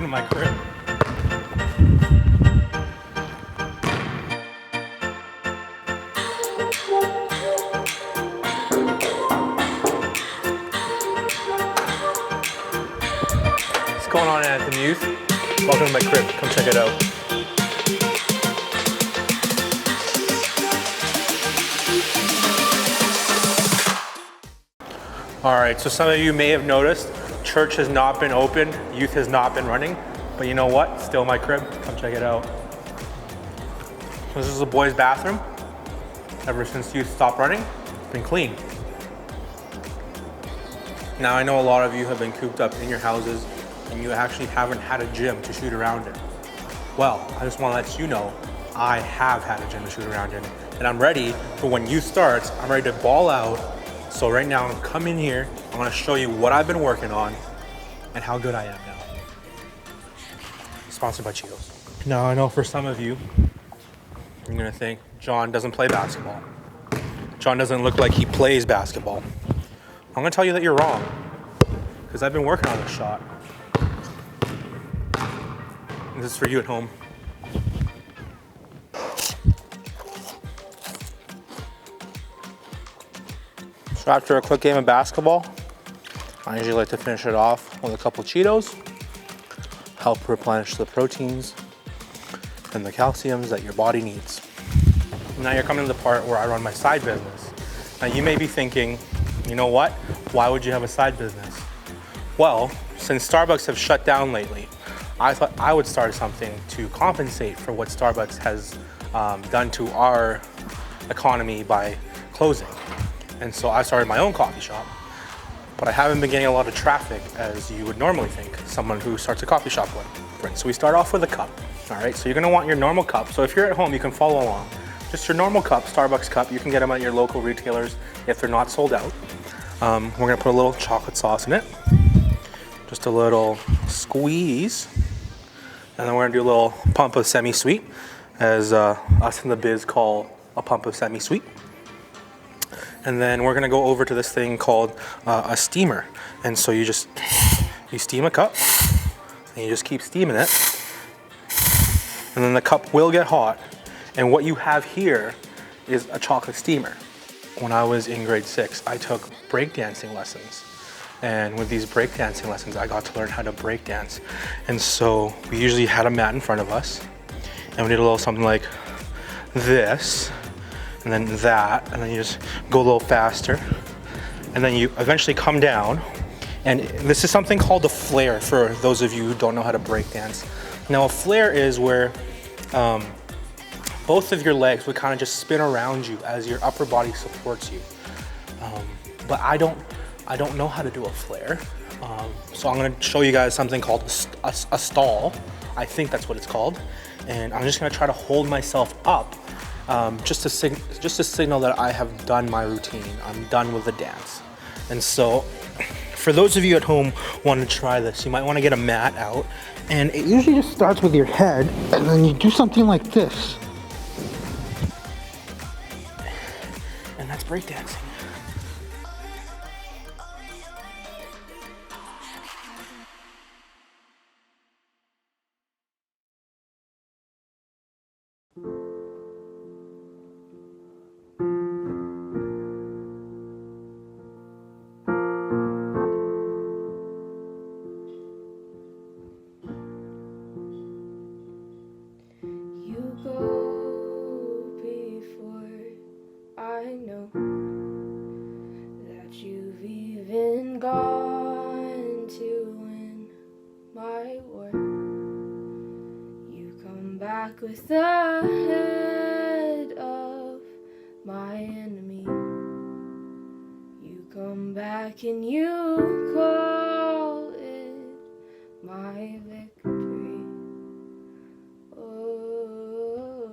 Welcome to my crib. What's going on, Anthem youth? Welcome to my crib. Come check it out. All right, so some of you may have noticed church has not been open, youth has not been running, but you know what? Still my crib. Come check it out. This is the boys' bathroom. Ever since youth stopped running, it's been clean. Now I know a lot of you have been cooped up in your houses and you actually haven't had a gym to shoot around in. Well, I just want to let you know I have had a gym to shoot around in, and I'm ready for when youth starts. I'm ready to ball out. So right now, I'm come in here, I'm gonna show you what I've been working on and how good I am now. Sponsored by Cheetos. Now I know for some of you, you're gonna think, John doesn't play basketball. John doesn't look like he plays basketball. I'm gonna tell you that you're wrong, because I've been working on this shot. And this is for you at home. So after a quick game of basketball, I usually like to finish it off with a couple Cheetos, help replenish the proteins and the calciums that your body needs. Now you're coming to the part where I run my side business. Now you may be thinking, you know what? Why would you have a side business? Well, since Starbucks have shut down lately, I thought I would start something to compensate for what Starbucks has done to our economy by closing. And so I started my own coffee shop, but I haven't been getting a lot of traffic as you would normally think someone who starts a coffee shop would. So we start off with a cup, all right? So you're gonna want your normal cup. So if you're at home, you can follow along. Just your normal cup, Starbucks cup. You can get them at your local retailers if they're not sold out. We're gonna put a little chocolate sauce in it, just a little squeeze, and then we're gonna do a little pump of semi-sweet, as us in the biz call a pump of semi-sweet. And then we're gonna go over to this thing called a steamer. And so you steam a cup and you just keep steaming it. And then the cup will get hot. And what you have here is a chocolate steamer. When I was in grade 6, I took breakdancing lessons. And with these breakdancing lessons, I got to learn how to breakdance. And so we usually had a mat in front of us and we did a little something like this, and then that, and then you just go a little faster, and then you eventually come down. And this is something called a flare for those of you who don't know how to break dance. Now a flare is where both of your legs would kind of just spin around you as your upper body supports you. But I don't know how to do a flare. So I'm gonna show you guys something called a stall. I think that's what it's called. And I'm just gonna try to hold myself up just to signal that I have done my routine. I'm done with the dance. And so for those of you at home wanting to try this, you might want to get a mat out, and it usually just starts with your head, and then you do something like this. And that's breakdancing. Gone to win my war. You come back with the head of my enemy. You come back and you call it my victory. Oh.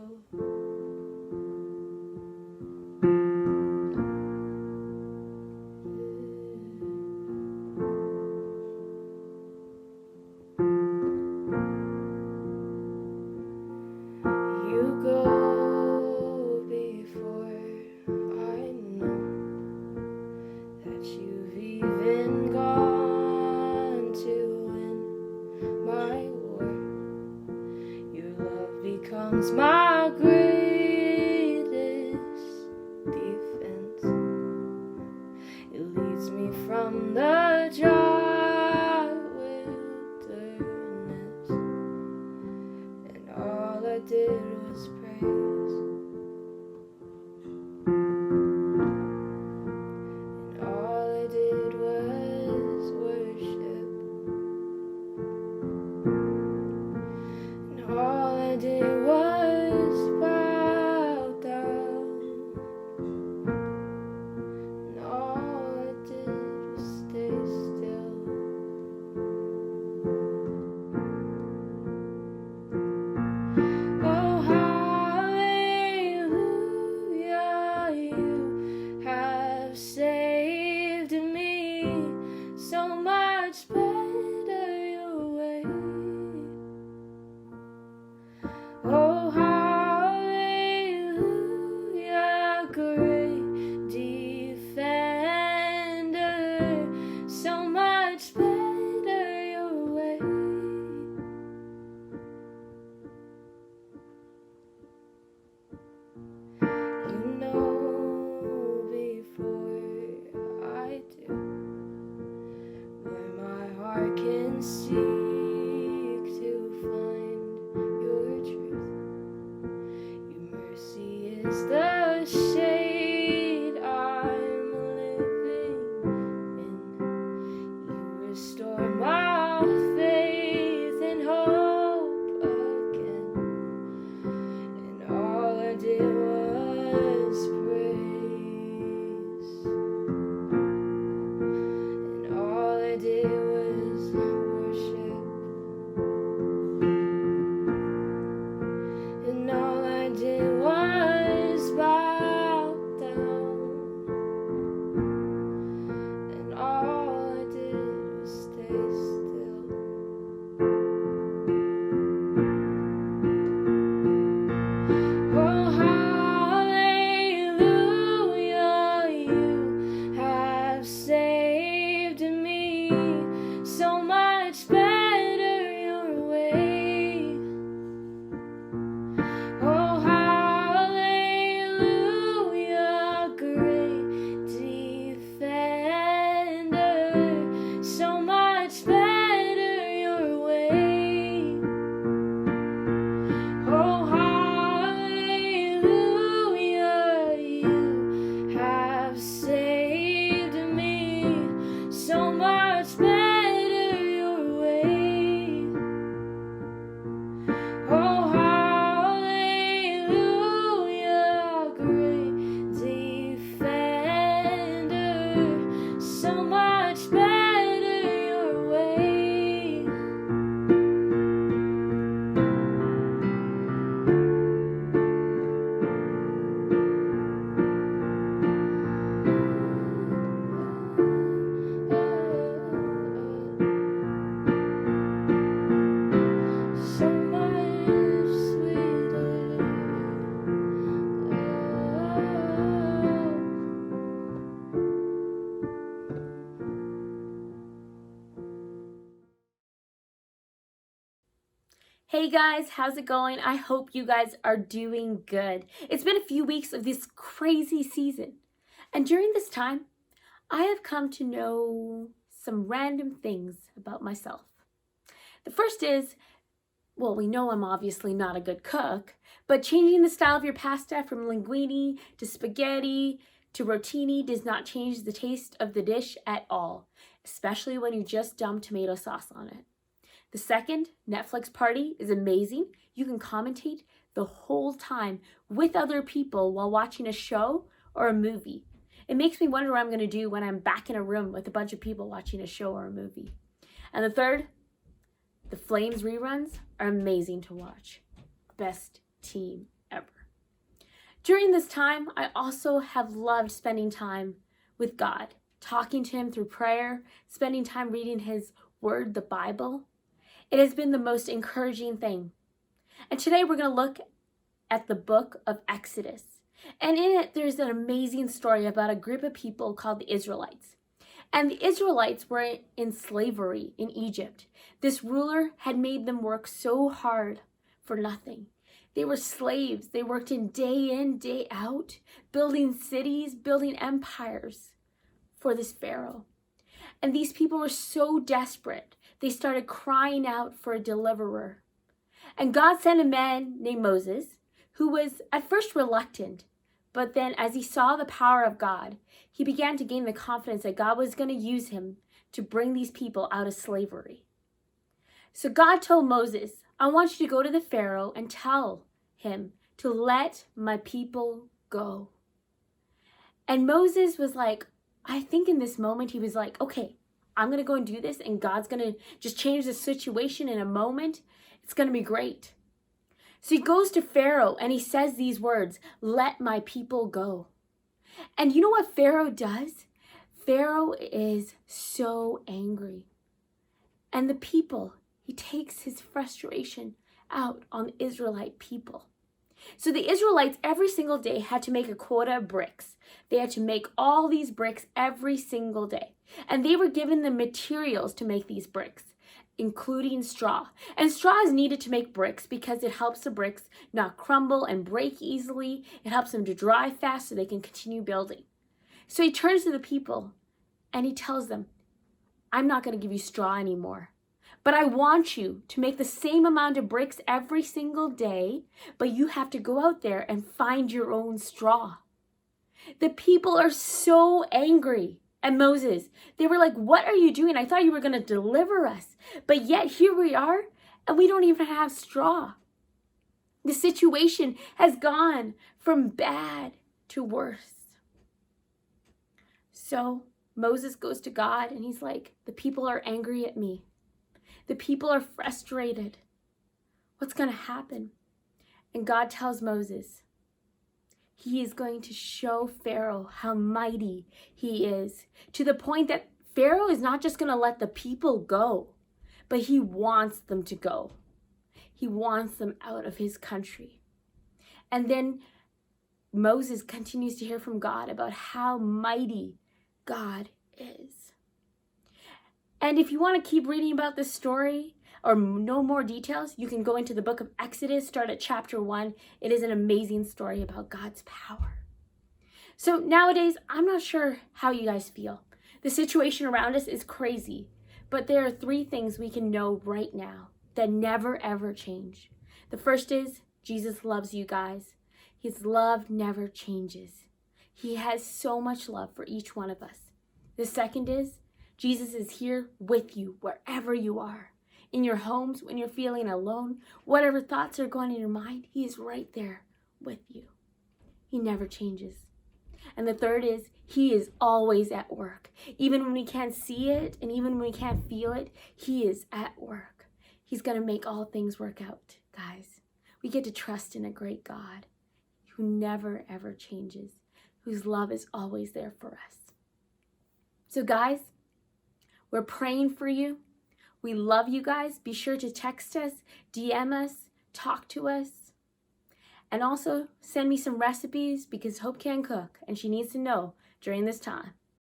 Even becomes my greatest defense. It leads me from the dry wilderness, and all I did was praise, and all I did was worship, and all I did was bow down, and all I did was stay still. Oh, hallelujah, you have saved me. So much better your way. Oh, hallelujah, great defender. So much better your way. You know before I do where my heart can seek to find your truth. Your mercy is the shade I'm living in. You restore my faith and hope again, and all I did was praise, and all I did was worship, and all I did was bow down, and all I did was stay still. Oh, hallelujah, you have saved me. So much better your way. Oh, hallelujah, great defender. So much better your way. Oh, hallelujah, you have saved me. So much better your way. Oh, hallelujah, great defender. So much better your way. So much sweeter. Hey guys, how's it going? I hope you guys are doing good. It's been a few weeks of this crazy season, and during this time, I have come to know some random things about myself. The first is, well, we know I'm obviously not a good cook, but changing the style of your pasta from linguine to spaghetti to rotini does not change the taste of the dish at all, especially when you just dump tomato sauce on it. The second, Netflix party, is amazing. You can commentate the whole time with other people while watching a show or a movie. It makes me wonder what I'm going to do when I'm back in a room with a bunch of people watching a show or a movie. And the third, the Flames reruns are amazing to watch. Best team ever. During this time, I also have loved spending time with God, talking to Him through prayer, spending time reading His Word, the Bible. It has been the most encouraging thing. And today we're going to look at the book of Exodus. And in it, there's an amazing story about a group of people called the Israelites. And the Israelites were in slavery in Egypt. This ruler had made them work so hard for nothing. They were slaves. They worked in, day out, building cities, building empires for this Pharaoh. And these people were so desperate, they started crying out for a deliverer. And God sent a man named Moses, who was at first reluctant, but then as he saw the power of God, he began to gain the confidence that God was going to use him to bring these people out of slavery. So God told Moses, I want you to go to the Pharaoh and tell him to let my people go. And Moses was like, I think in this moment he was like, okay, I'm going to go and do this, and God's going to just change the situation in a moment. It's going to be great. So he goes to Pharaoh and he says these words, let my people go. And you know what Pharaoh does? Pharaoh is so angry. And the people, he takes his frustration out on the Israelite people. So the Israelites every single day had to make a quota of bricks. They had to make all these bricks every single day. And they were given the materials to make these bricks, including straw. And straw is needed to make bricks because it helps the bricks not crumble and break easily. It helps them to dry fast so they can continue building. So he turns to the people and he tells them, I'm not going to give you straw anymore. But I want you to make the same amount of bricks every single day, but you have to go out there and find your own straw. The people are so angry at Moses. They were like, what are you doing? I thought you were going to deliver us. But yet here we are, and we don't even have straw. The situation has gone from bad to worse. So Moses goes to God, and he's like, the people are angry at me. The people are frustrated. What's going to happen? And God tells Moses, he is going to show Pharaoh how mighty he is, to the point that Pharaoh is not just going to let the people go, but he wants them to go. He wants them out of his country. And then Moses continues to hear from God about how mighty God is. And if you want to keep reading about this story or know more details, you can go into the book of Exodus, start at chapter 1. It is an amazing story about God's power. So nowadays, I'm not sure how you guys feel. The situation around us is crazy, but there are 3 things we can know right now that never ever change. The first is Jesus loves you guys. His love never changes. He has so much love for each one of us. The second is Jesus is here with you wherever you are. In your homes, when you're feeling alone, whatever thoughts are going in your mind, he is right there with you. He never changes. And the third is he is always at work. Even when we can't see it and even when we can't feel it, he is at work. He's going to make all things work out, guys. We get to trust in a great God who never ever changes, whose love is always there for us. So guys, we're praying for you. We love you guys. Be sure to text us, DM us, talk to us. And also send me some recipes because Hope can cook and she needs to know during this time.